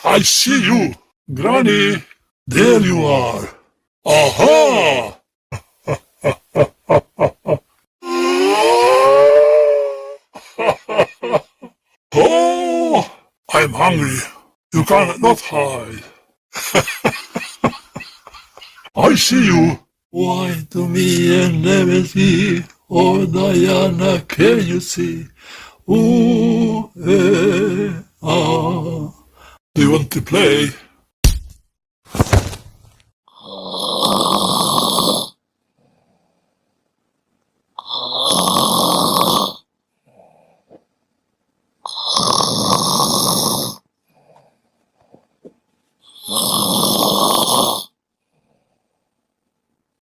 I see you, Granny. There you are. Aha! Oh, I'm hungry. You cannot hide. I see you. Why to me and never see? Oh, Diana, can you see? Ooh, ah. Do you want to play?